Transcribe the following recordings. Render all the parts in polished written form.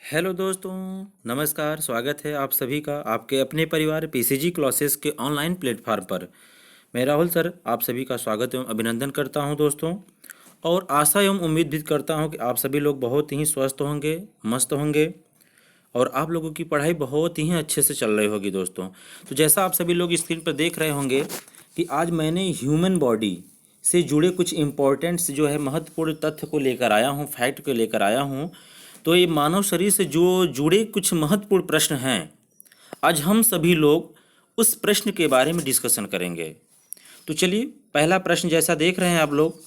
Hello दोस्तों, नमस्कार। स्वागत है आप सभी का आपके अपने परिवार पीसीजी क्लासेस के ऑनलाइन प्लेटफॉर्म पर। मैं राहुल सर आप सभी का स्वागत एवं अभिनंदन करता हूं दोस्तों। और आशा एवं उम्मीद भी करता हूं कि आप सभी लोग बहुत ही स्वस्थ होंगे, मस्त होंगे और आप लोगों की पढ़ाई बहुत ही अच्छे से चल रही होगी दोस्तों। तो जैसा आप सभी लोग स्क्रीन पर देख रहे होंगे कि आज मैंने ह्यूमन बॉडी से जुड़े कुछ इम्पोर्टेंट्स जो है महत्वपूर्ण तथ्य को लेकर आया हूँ, फैक्ट को लेकर आया हूँ। तो ये मानव शरीर से जो जुड़े कुछ महत्वपूर्ण प्रश्न हैं, आज हम सभी लोग उस प्रश्न के बारे में डिस्कशन करेंगे। तो चलिए, पहला प्रश्न जैसा देख रहे हैं आप लोग,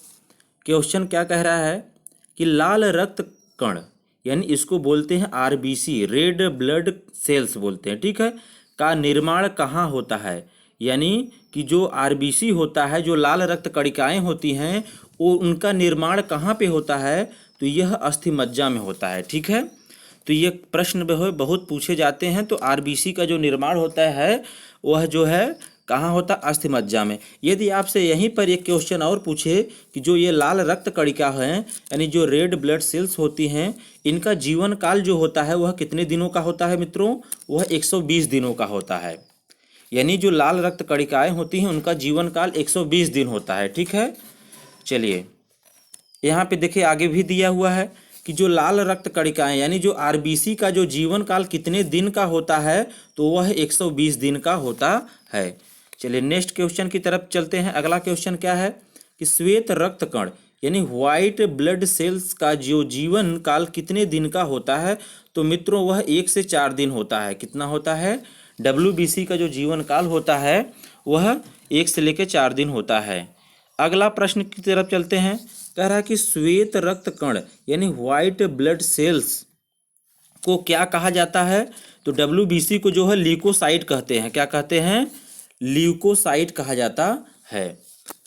क्वेश्चन क्या कह रहा है कि लाल रक्त कण यानी इसको बोलते हैं आरबीसी, रेड ब्लड सेल्स बोलते हैं, ठीक है, का निर्माण कहाँ होता है। यानी कि जो आरबीसी होता है, जो लाल रक्त कणिकाएं होती हैं, वो उनका निर्माण कहाँ पे होता है, तो यह अस्थि मज्जा में होता है, ठीक है। तो ये प्रश्न बहुत पूछे जाते हैं। तो आरबीसी का जो निर्माण होता है वह जो है कहाँ होता है, अस्थि मज्जा में। यदि आपसे यहीं पर एक क्वेश्चन और पूछे कि जो ये लाल रक्त कणिका हैं यानी जो रेड ब्लड सेल्स होती हैं, इनका जीवन काल जो होता है वह कितने दिनों का होता है मित्रों, वह 120 दिनों का होता है। यानी जो लाल रक्त कणिकाएं होती हैं उनका जीवन काल 120 दिन होता है, ठीक है। चलिए, यहाँ पे देखिए आगे भी दिया हुआ है कि जो लाल रक्त कणिकाएं यानी जो आरबीसी का जो जीवन काल कितने दिन का होता है, तो वह 120 दिन का होता है। चलिए नेक्स्ट क्वेश्चन की तरफ चलते हैं। अगला क्वेश्चन क्या है कि श्वेत रक्त कण यानी व्हाइट ब्लड सेल्स का जो जीवन काल कितने दिन का होता है, तो मित्रों वह 1 से 4 दिन होता है। कितना होता है, डब्ल्यूबीसी का जो जीवन काल होता है वह 1 से लेकर 4 दिन होता है। अगला प्रश्न की तरफ चलते हैं। कह रहा है कि श्वेत रक्त कण यानी व्हाइट ब्लड सेल्स को क्या कहा जाता है, तो डब्ल्यूबीसी को जो है ल्यूकोसाइट कहते हैं। क्या कहते हैं, ल्यूकोसाइट कहा जाता है,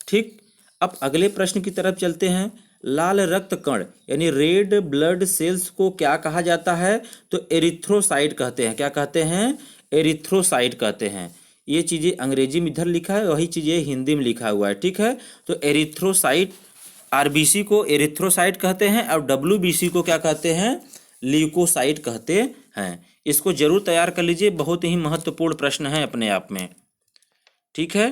ठीक। अब अगले प्रश्न की तरफ चलते हैं। लाल रक्त कण यानी रेड ब्लड सेल्स को क्या कहा जाता है, तो एरिथ्रोसाइट कहते हैं। क्या कहते हैं, एरिथ्रोसाइट कहते हैं। ये चीज़ें अंग्रेजी में इधर लिखा है, वही चीज़ें हिंदी में लिखा हुआ है, ठीक है। तो एरिथ्रोसाइट, आरबीसी को एरिथ्रोसाइट कहते हैं और डब्ल्यूबीसी को क्या कहते हैं, ल्यूकोसाइट कहते हैं। इसको जरूर तैयार कर लीजिए, बहुत ही महत्वपूर्ण प्रश्न है अपने आप में, ठीक है।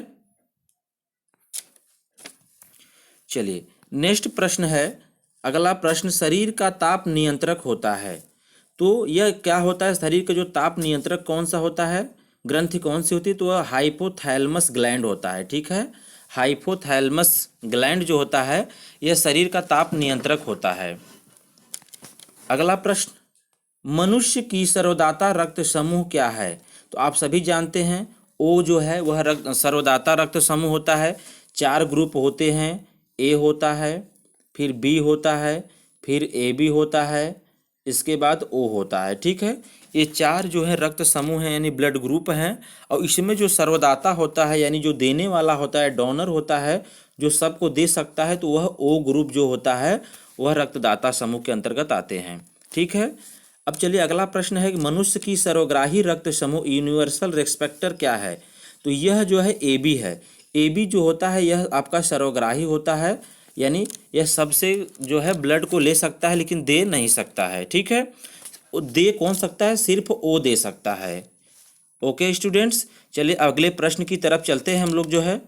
चलिए नेक्स्ट प्रश्न है। अगला प्रश्न, शरीर का ताप नियंत्रक होता है, तो यह क्या होता है, शरीर का जो ताप नियंत्रक कौन सा होता है, ग्रंथि कौन सी होती है, तो वह हाइपोथैलेमस ग्लैंड होता है, ठीक है। हाइपोथैलेमस ग्लैंड जो होता है यह शरीर का ताप नियंत्रक होता है। अगला प्रश्न, मनुष्य की सर्वदाता रक्त समूह क्या है, तो आप सभी जानते हैं ओ जो है वह रक्त सर्वदाता रक्त समूह होता है। 4 ग्रुप होते हैं, ए होता है, फिर बी होता है, फिर ए बी होता है, इसके बाद ओ होता है, ठीक है। ये 4 जो है रक्त समूह हैं यानी ब्लड ग्रुप हैं। और इसमें जो सर्वदाता होता है यानी जो देने वाला होता है, डोनर होता है, जो सबको दे सकता है, तो वह ओ ग्रुप जो होता है वह रक्तदाता समूह के अंतर्गत आते हैं, ठीक है। अब चलिए अगला प्रश्न है कि मनुष्य की सर्वग्राही रक्त समूह यूनिवर्सल रेस्पेक्टर क्या है, तो यह जो है ए बी है। ए बी जो होता है यह आपका सर्वग्राही होता है, यानी यह सबसे जो है ब्लड को ले सकता है लेकिन दे नहीं सकता है, ठीक है। वो दे कौन सकता है, सिर्फ ओ दे सकता है। ओके स्टूडेंट्स, चलिए अगले प्रश्न की तरफ चलते हैं हम लोग जो है।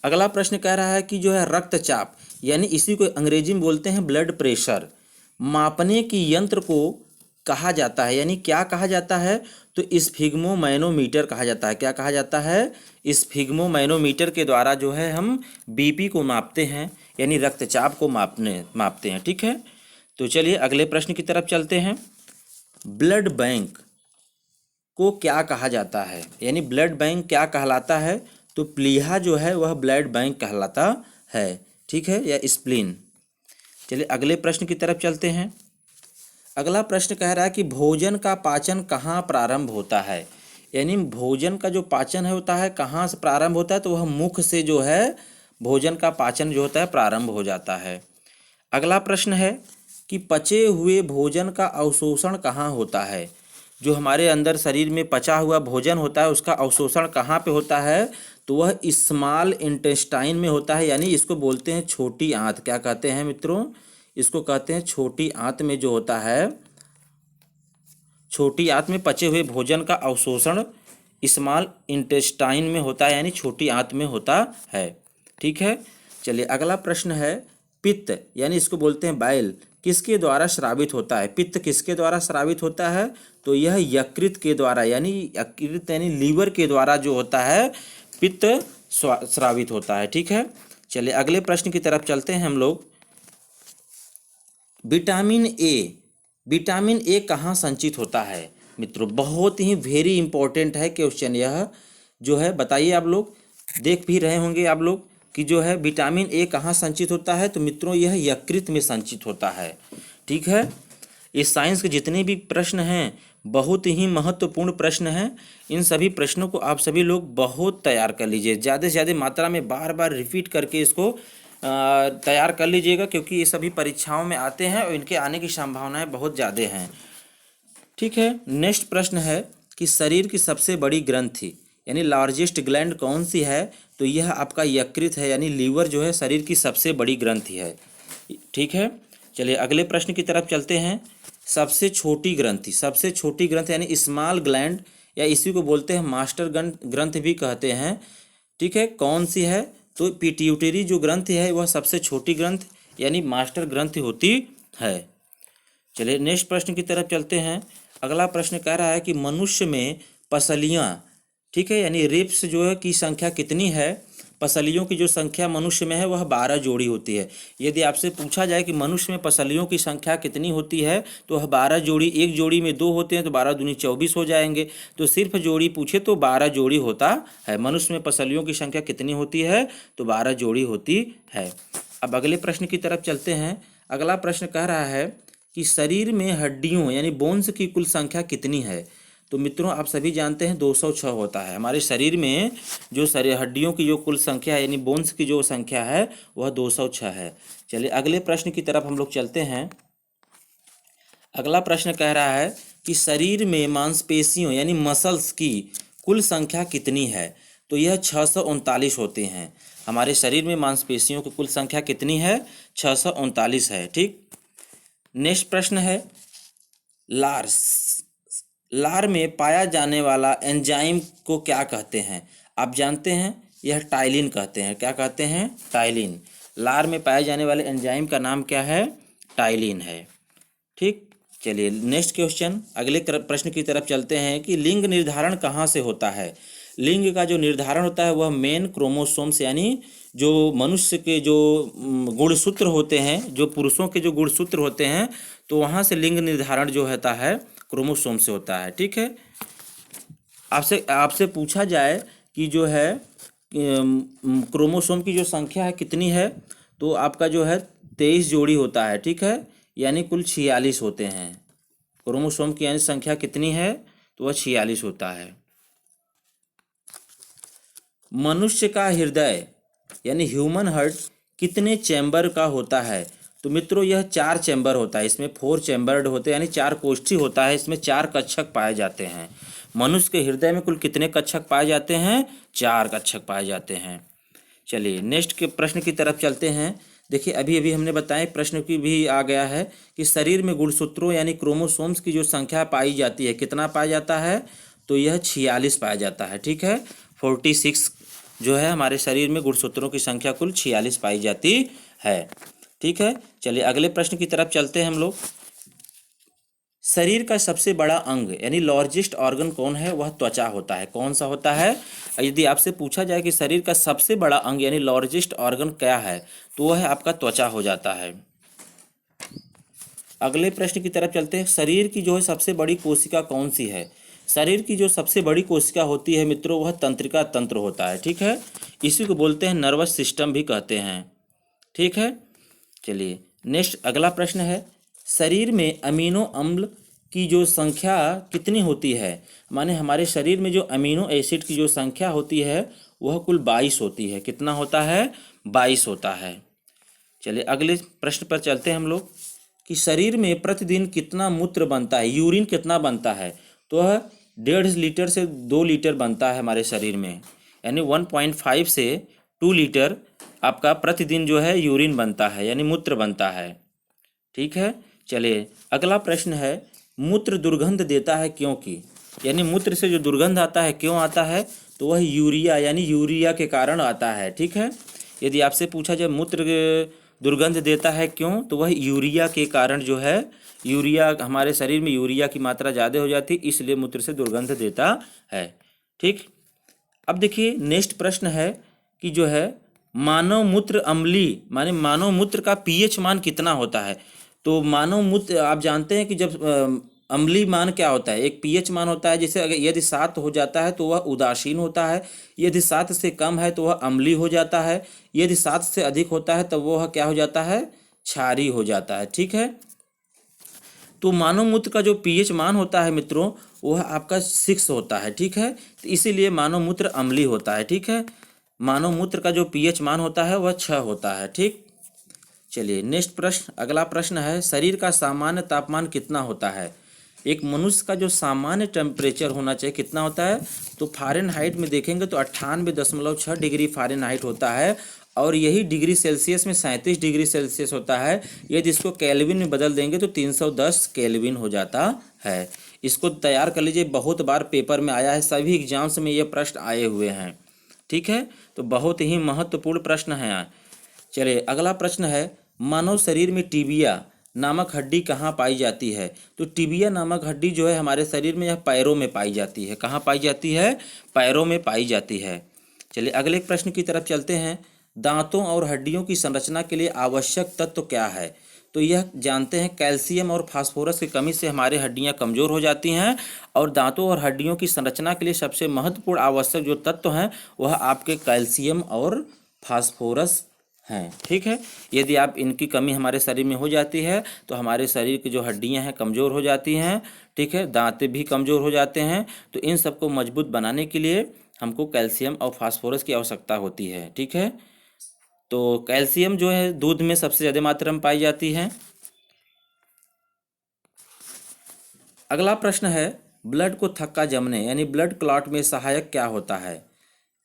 अगला प्रश्न कह रहा है कि जो है रक्तचाप यानी इसी को अंग्रेजी में बोलते हैं ब्लड प्रेशर, मापने की यंत्र को कहा जाता है, यानी क्या कहा जाता है, तो स्फिग्मोमैनोमीटर कहा जाता है। क्या कहा जाता है, स्फिग्मोमैनोमीटर के द्वारा जो है हम बीपी को मापते हैं, यानी रक्तचाप को मापते हैं, ठीक है। तो चलिए अगले प्रश्न की तरफ चलते हैं। ब्लड बैंक को क्या कहा जाता है, यानी ब्लड बैंक क्या कहलाता है, तो प्लीहा जो है वह ब्लड बैंक कहलाता है, ठीक है, या स्प्लीन। चलिए अगले प्रश्न की तरफ चलते हैं। अगला प्रश्न कह रहा है कि भोजन का पाचन कहाँ प्रारंभ होता है, यानी भोजन का जो पाचन है होता है कहाँ से प्रारंभ होता है, तो वह मुख से जो है भोजन का पाचन जो होता है प्रारंभ हो जाता है। अगला प्रश्न है कि पचे हुए भोजन का अवशोषण कहाँ होता है, जो हमारे अंदर शरीर में पचा हुआ भोजन होता है उसका अवशोषण कहाँ पे होता है, तो वह स्मॉल इंटेस्टाइन में होता है, यानी इसको बोलते हैं छोटी आंत। क्या कहते हैं मित्रों, इसको कहते हैं छोटी आंत में जो होता है छोटी आंत में पचे हुए भोजन का अवशोषण स्मॉल इंटेस्टाइन में होता है, यानी छोटी आंत में होता है। ठीक है, चलिए अगला प्रश्न है, पित्त यानी इसको बोलते हैं बाइल, किसके द्वारा स्रावित होता है? पित्त किसके द्वारा स्रावित होता है? तो यह यकृत के द्वारा, यानी यकृत यानी लीवर के द्वारा जो होता है पित्त स्रावित होता है। ठीक है, चलिए अगले प्रश्न की तरफ चलते हैं हम लोग। विटामिन ए कहाँ संचित होता है? मित्रों बहुत ही वेरी इंपॉर्टेंट है क्वेश्चन यह जो है, बताइए आप लोग देख भी रहे होंगे आप लोग कि जो है विटामिन ए कहाँ संचित होता है? तो मित्रों यह यकृत में संचित होता है। ठीक है, इस साइंस के जितने भी प्रश्न हैं बहुत ही महत्वपूर्ण प्रश्न हैं। इन सभी प्रश्नों को आप सभी लोग बहुत तैयार कर लीजिए, ज़्यादा से ज़्यादा मात्रा में बार बार रिपीट करके इसको तैयार कर लीजिएगा, क्योंकि ये सभी परीक्षाओं में आते हैं और इनके आने की संभावनाएं बहुत ज़्यादा हैं। ठीक है, नेक्स्ट प्रश्न है कि शरीर की सबसे बड़ी ग्रंथि यानी लार्जेस्ट ग्लैंड कौन सी है? तो यह आपका यकृत है, यानी लीवर जो है शरीर की सबसे बड़ी ग्रंथि है। ठीक है, चलिए अगले प्रश्न की तरफ चलते हैं। सबसे छोटी ग्रंथि यानी स्मॉल ग्लैंड, या इसी को बोलते हैं मास्टर ग्रंथि भी कहते हैं। ठीक है, कौन सी है? तो पिट्यूटरी जो ग्रंथि है वह सबसे छोटी ग्रंथि यानी मास्टर ग्रंथि होती है। चलिए नेक्स्ट प्रश्न की तरफ चलते हैं। अगला प्रश्न कह रहा है कि मनुष्य में पसलियाँ, ठीक है, यानी रिब्स जो है की संख्या कितनी है? पसलियों की जो संख्या मनुष्य में है वह 12 जोड़ी होती है। यदि आपसे पूछा जाए कि मनुष्य में पसलियों की संख्या कितनी होती है तो वह 12 जोड़ी, एक जोड़ी में 2 होते हैं तो 12 दूनी 24 हो जाएंगे। तो सिर्फ जोड़ी पूछे तो 12 जोड़ी होता है। मनुष्य में पसलियों की संख्या कितनी होती है? तो 12 जोड़ी होती है। अब अगले प्रश्न की तरफ चलते हैं। अगला प्रश्न कह रहा है कि शरीर में हड्डियों यानी बोन्स की कुल संख्या कितनी है? तो मित्रों आप सभी जानते हैं 206 होता है। हमारे शरीर में जो हड्डियों की जो कुल संख्या है यानी बोन्स की जो संख्या है वह 206 है। चलिए अगले प्रश्न की तरफ हम लोग चलते हैं। अगला प्रश्न कह रहा है कि शरीर में मांसपेशियों यानी मसल्स की कुल संख्या कितनी है? तो यह 639 होते हैं। हमारे शरीर में मांसपेशियों की कुल संख्या कितनी है? 639 है। ठीक, नेक्स्ट प्रश्न है, लार में पाया जाने वाला एंजाइम को क्या कहते हैं? आप जानते हैं यह टाइलिन कहते हैं। क्या कहते हैं? टाइलिन। लार में पाए जाने वाले एंजाइम का नाम क्या है? टाइलिन है। ठीक, चलिए नेक्स्ट क्वेश्चन, अगले प्रश्न की तरफ चलते हैं कि लिंग निर्धारण कहाँ से होता है? लिंग का जो निर्धारण होता है वह मेन क्रोमोसोम्स यानी जो मनुष्य के जो गुणसूत्र होते हैं, जो पुरुषों के जो गुणसूत्र होते हैं, तो वहाँ से लिंग निर्धारण जो होता है क्रोमोसोम से होता है। ठीक है, आपसे पूछा जाए कि जो है क्रोमोसोम की जो संख्या है कितनी है? तो आपका जो है 23 जोड़ी होता है। ठीक है, यानी कुल 46 होते हैं। क्रोमोसोम की यानी संख्या कितनी है? तो वह 46 होता है। मनुष्य का हृदय यानी ह्यूमन हार्ट कितने चैम्बर का होता है? तो मित्रों यह 4 चैम्बर होता है। इसमें 4 चैम्बर्ड होते हैं यानी 4 कोष्ठी होता है। इसमें 4 कक्षक पाए जाते हैं। मनुष्य के हृदय में कुल कितने कक्षक पाए जाते हैं? 4 कक्षक पाए जाते हैं। चलिए नेक्स्ट के प्रश्न की तरफ चलते हैं। देखिए अभी अभी हमने बताया, प्रश्न की भी आ गया है कि शरीर में गुणसूत्रों यानी क्रोमोसोम्स की जो संख्या पाई जाती है कितना पाया जाता है? तो यह 46 पाया जाता है। ठीक है, 46 जो है हमारे शरीर में गुणसूत्रों की संख्या कुल 46 पाई जाती है। ठीक है, चलिए अगले प्रश्न की तरफ चलते हैं हम लोग। शरीर का सबसे बड़ा अंग यानी लार्जेस्ट ऑर्गन कौन है? वह त्वचा होता है। कौन सा होता है? यदि आपसे पूछा जाए कि शरीर का सबसे बड़ा अंग यानी लार्जेस्ट ऑर्गन क्या है, तो वह है आपका त्वचा हो जाता है। अगले प्रश्न की तरफ चलते हैं। शरीर की जो है सबसे बड़ी कोशिका कौन सी है? शरीर की जो सबसे बड़ी कोशिका होती है मित्रों वह तंत्रिका तंत्र होता है। ठीक है, इसी को बोलते हैं नर्वस सिस्टम भी कहते हैं। ठीक है, चलिए नेक्स्ट अगला प्रश्न है, शरीर में अमीनो अम्ल की जो संख्या कितनी होती है? माने हमारे शरीर में जो अमीनो एसिड की जो संख्या होती है वह कुल 22 होती है। कितना होता है? 22 होता है। चलिए अगले प्रश्न पर चलते हैं हम लोग कि शरीर में प्रतिदिन कितना मूत्र बनता है, यूरिन कितना बनता है? तो वह 1.5 लीटर से 2 लीटर बनता है हमारे शरीर में, यानी 1.5 से 2 लीटर आपका प्रतिदिन जो है यूरिन बनता है यानी मूत्र बनता है। ठीक है, चलिए अगला प्रश्न है मूत्र दुर्गंध देता है क्योंकि, यानी मूत्र से जो दुर्गंध आता है क्यों आता है, तो वह यूरिया यानी यूरिया के कारण आता है। ठीक है, यदि आपसे पूछा जाए मूत्र दुर्गंध देता है क्यों, तो वह यूरिया के कारण जो है, यूरिया हमारे शरीर में यूरिया की मात्रा ज़्यादा हो जाती है, इसलिए मूत्र से दुर्गंध देता है। ठीक, अब देखिए नेक्स्ट प्रश्न है कि जो है मानव मूत्र अम्लीय माने मानव मूत्र का पीएच मान कितना होता है। तो मानव मूत्र आप जानते हैं कि जब अम्लीय मान क्या होता है, एक पीएच मान होता है, जैसे अगर यदि 7 हो जाता है तो वह उदासीन होता है, यदि 7 से कम है तो वह अम्लीय हो जाता है, यदि 7 से अधिक होता है तो वह क्या हो जाता है, क्षारीय हो जाता है। ठीक है, तो मानव मूत्र का जो पीएच मान होता है मित्रों, वह आपका 6 होता है। ठीक है, तो इसीलिए मानव मूत्र अम्लीय होता है। ठीक है, मानव मूत्र का जो पीएच मान होता है वह 6 होता है। ठीक, चलिए नेक्स्ट प्रश्न, अगला प्रश्न है शरीर का सामान्य तापमान कितना होता है। एक मनुष्य का जो सामान्य टेम्परेचर होना चाहिए कितना होता है, तो फ़ारेनहाइट में देखेंगे तो 98.6 डिग्री फ़ारेनहाइट होता है, और यही डिग्री सेल्सियस में 37 डिग्री सेल्सियस होता है। यदि इसको केल्विन में बदल देंगे तो 310 केल्विन हो जाता है। इसको तैयार कर लीजिए, बहुत बार पेपर में आया है, सभी एग्जाम्स में ये प्रश्न आए हुए हैं। ठीक है, तो बहुत ही महत्वपूर्ण प्रश्न है। चलिए अगला प्रश्न है मानव शरीर में टिबिया नामक हड्डी कहाँ पाई जाती है। तो टिबिया नामक हड्डी जो है हमारे शरीर में, यह पैरों में पाई जाती है। कहाँ पाई जाती है, पैरों में पाई जाती है। चलिए अगले प्रश्न की तरफ चलते हैं, दांतों और हड्डियों की संरचना के लिए आवश्यक तत्व क्या है। तो यह जानते हैं कैल्शियम और फास्फोरस की कमी से हमारी हड्डियां कमज़ोर हो जाती हैं, और दांतों और हड्डियों की संरचना के लिए सबसे महत्वपूर्ण आवश्यक जो तत्व हैं वह आपके कैल्शियम और फास्फोरस हैं। ठीक है, यदि आप इनकी कमी हमारे शरीर में हो जाती है तो हमारे शरीर की जो हड्डियां हैं कमज़ोर हो जाती हैं। ठीक है, दांत भी कमज़ोर हो जाते हैं। तो इन सबको मजबूत बनाने के लिए हमको कैल्शियम और फास्फोरस की आवश्यकता होती है। ठीक है, तो कैल्शियम जो है दूध में सबसे ज़्यादा मात्रा में पाई जाती है। अगला प्रश्न है ब्लड को थक्का जमने यानी ब्लड क्लॉट में सहायक क्या होता है।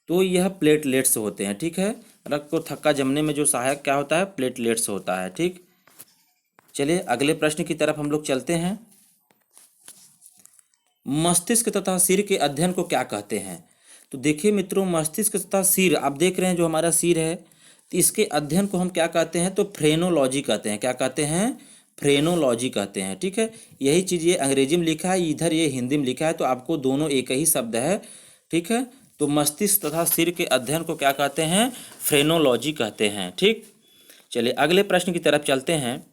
तो यह प्लेटलेट्स होते हैं। ठीक है, रक्त को थक्का जमने में जो सहायक क्या होता है, प्लेटलेट्स होता है। ठीक, चलिए अगले प्रश्न की तरफ हम लोग चलते हैं, मस्तिष्क तथा सिर के अध्ययन को क्या कहते हैं। तो देखिए मित्रों, मस्तिष्क तथा सिर आप देख रहे हैं, जो हमारा सिर है, तो इसके अध्ययन को हम क्या कहते हैं, तो फ्रेनोलॉजी कहते हैं। क्या कहते हैं, फ्रेनोलॉजी कहते हैं। ठीक है, यही चीज़ ये अंग्रेजी में लिखा है, इधर ये हिंदी में लिखा है, तो आपको दोनों एक ही शब्द है। ठीक है, तो मस्तिष्क तथा सिर के अध्ययन को क्या कहते हैं, फ्रेनोलॉजी कहते हैं। ठीक, चलिए अगले प्रश्न की तरफ चलते हैं।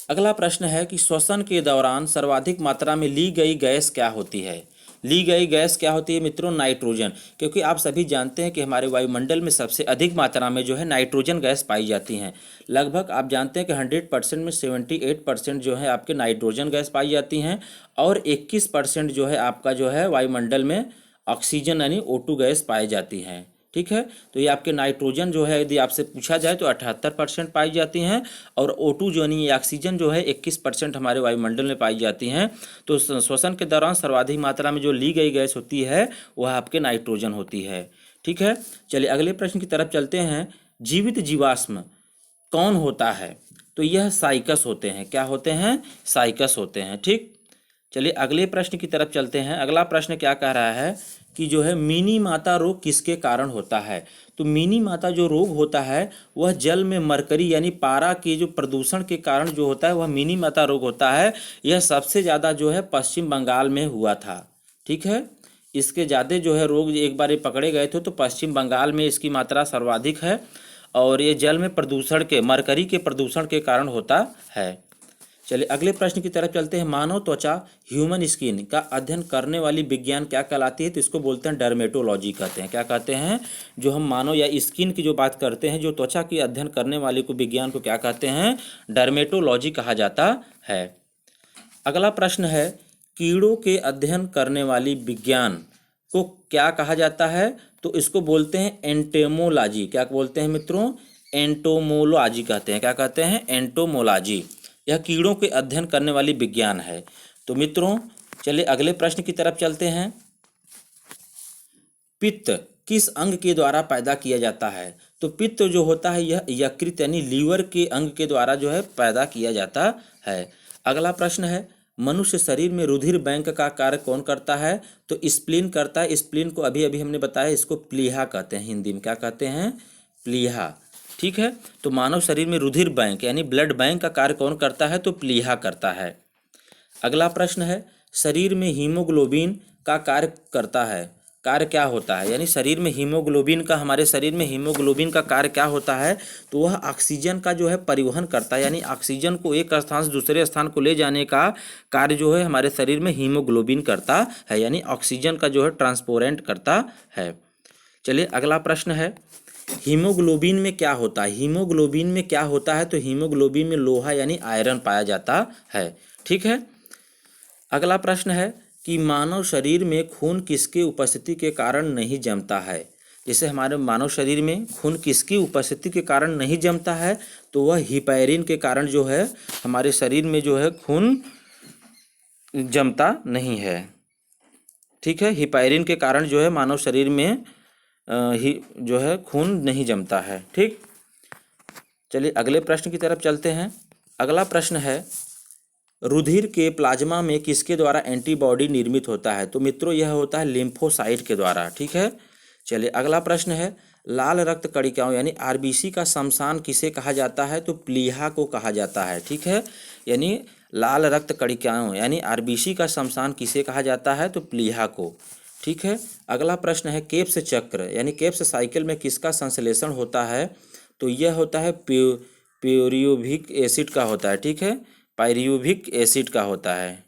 अगला प्रश्न है कि श्वसन के दौरान सर्वाधिक मात्रा में ली गई गैस क्या होती है। ली गई गैस क्या होती है मित्रों, नाइट्रोजन। क्योंकि आप सभी जानते हैं कि हमारे वायुमंडल में सबसे अधिक मात्रा में जो है नाइट्रोजन गैस पाई जाती हैं। लगभग आप जानते हैं कि 100% में 78% जो है आपके नाइट्रोजन गैस पाई जाती हैं, और 21% जो है आपका जो है वायुमंडल में ऑक्सीजन यानी O2 गैस पाई जाती हैं। ठीक है, तो ये आपके नाइट्रोजन जो है यदि आपसे पूछा जाए तो 78% पाई जाती हैं, और O2 जो यानी ऑक्सीजन जो है 21% हमारे वायुमंडल में पाई जाती हैं। तो श्वसन के दौरान सर्वाधिक मात्रा में जो ली गई गैस होती है वह आपके नाइट्रोजन होती है। ठीक है, चलिए अगले प्रश्न की तरफ चलते हैं, जीवित जीवाश्म कौन होता है। तो यह साइकस होते हैं। क्या होते हैं, साइकस होते हैं। ठीक, चलिए अगले प्रश्न की तरफ चलते हैं। अगला प्रश्न क्या कह रहा है कि जो है मिनी माता रोग किसके कारण होता है। तो मिनी माता जो रोग होता है वह जल में मरकरी यानी पारा के जो प्रदूषण के कारण जो होता है वह मिनी माता रोग होता है। यह सबसे ज़्यादा जो है पश्चिम बंगाल में हुआ था। ठीक है, इसके ज़्यादा जो है रोग एक बार ये पकड़े गए थे तो पश्चिम बंगाल में इसकी मात्रा सर्वाधिक है, और ये जल में प्रदूषण के मरकरी के प्रदूषण के कारण होता है। चलिए अगले प्रश्न की तरफ चलते हैं, मानव त्वचा ह्यूमन स्किन का अध्ययन करने वाली विज्ञान क्या कहलाती है। तो इसको बोलते हैं डर्मेटोलॉजी कहते हैं। क्या कहते हैं, जो हम मानव या स्किन की जो बात करते हैं, जो त्वचा की अध्ययन करने वाली को विज्ञान को क्या कहते हैं, डर्मेटोलॉजी कहा जाता है। अगला प्रश्न है, कीड़ों के अध्ययन करने वाली विज्ञान को क्या कहा जाता है। तो इसको बोलते हैं एंटोमोलॉजी। क्या बोलते हैं मित्रों, एंटोमोलॉजी कहते हैं। क्या कहते हैं, एंटोमोलॉजी। यह कीड़ों के अध्ययन करने वाली विज्ञान है। तो मित्रों चलिए अगले प्रश्न की तरफ चलते हैं, पित्त किस अंग के द्वारा पैदा किया जाता है। तो पित्त जो होता है यह यकृत यानी लीवर के अंग के द्वारा जो है पैदा किया जाता है। अगला प्रश्न है, मनुष्य शरीर में रुधिर बैंक का कार्य कौन करता है? तो स्प्लीन करता है। स्प्लीन को अभी अभी हमने बताया, इसको प्लीहा कहते हैं, हिंदी में क्या कहते हैं? प्लीहा। ठीक है, तो मानव शरीर में रुधिर बैंक यानी ब्लड बैंक का कार्य कौन करता है? तो प्लीहा करता है। अगला प्रश्न है, शरीर में हीमोग्लोबिन का कार्य करता है, कार्य क्या होता है? यानी शरीर में हीमोग्लोबिन का, हमारे शरीर में हीमोग्लोबिन का कार्य क्या होता है? तो वह ऑक्सीजन का जो है परिवहन करता है, यानी ऑक्सीजन को एक स्थान से दूसरे स्थान को ले जाने का कार्य जो है हमारे शरीर में हीमोग्लोबिन करता है, यानी ऑक्सीजन का जो है ट्रांसपोरेंट करता है। चलिए अगला प्रश्न है, हीमोग्लोबिन में क्या होता है? हीमोग्लोबिन में क्या होता है? तो हीमोग्लोबिन में लोहा यानी आयरन पाया जाता है। ठीक है, अगला प्रश्न है कि मानव शरीर में खून किसकी उपस्थिति के कारण नहीं जमता है? जैसे हमारे मानव शरीर में खून किसकी उपस्थिति के कारण नहीं जमता है? तो वह हिपैरिन के कारण जो है हमारे शरीर में जो है खून जमता नहीं है। ठीक है, हिपैरिन के कारण जो है मानव शरीर में जो है खून नहीं जमता है। ठीक, चलिए अगले प्रश्न की तरफ चलते हैं। अगला प्रश्न है, रुधिर के प्लाज्मा में किसके द्वारा एंटीबॉडी निर्मित होता है? तो मित्रों यह होता है लिम्फोसाइट के द्वारा। ठीक है, चलिए अगला प्रश्न है, लाल रक्त कणिकाओं यानी आरबीसी का शमशान किसे कहा जाता है? तो प्लीहा को कहा जाता है। ठीक है, यानी लाल रक्त कणिकाओं यानी आरबीसी का शमशान किसे कहा जाता है? तो प्लीहा को। ठीक है, अगला प्रश्न है, केप्स चक्र यानी केप्स साइकिल में किसका संश्लेषण होता है? तो यह होता है प्यूरियोविक एसिड का होता है। ठीक है, पायरियोविक एसिड का होता है।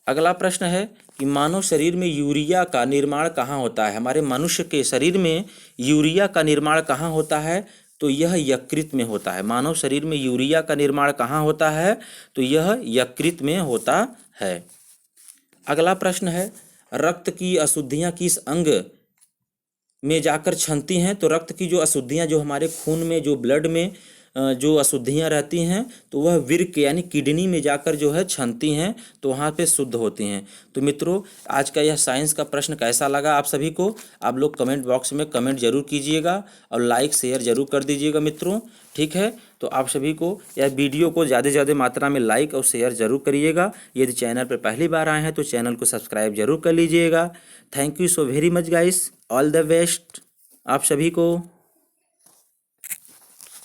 अगला प्रश्न है कि मानव शरीर में यूरिया का निर्माण कहाँ होता है? हमारे मनुष्य के शरीर में यूरिया का निर्माण कहाँ होता है? तो यह यकृत में होता है। मानव शरीर में यूरिया का निर्माण कहाँ होता है? तो यह यकृत में होता है। अगला प्रश्न है, रक्त की अशुद्धियाँ किस अंग में जाकर छनती हैं? तो रक्त की जो अशुद्धियाँ, जो हमारे खून में, जो ब्लड में जो अशुद्धियाँ रहती हैं, तो वह विर्क यानी किडनी में जाकर जो है छनती हैं, तो वहाँ पे शुद्ध होती हैं। तो मित्रों आज का यह साइंस का प्रश्न कैसा लगा आप सभी को? आप लोग कमेंट बॉक्स में कमेंट जरूर कीजिएगा और लाइक शेयर जरूर कर दीजिएगा मित्रों। ठीक है, तो आप सभी को यह वीडियो को ज़्यादा से ज़्यादा मात्रा में लाइक और शेयर जरूर करिएगा। यदि चैनल पर पहली बार आए हैं तो चैनल को सब्सक्राइब जरूर कर लीजिएगा। Thank you so very much guys, all the best आप सभी को।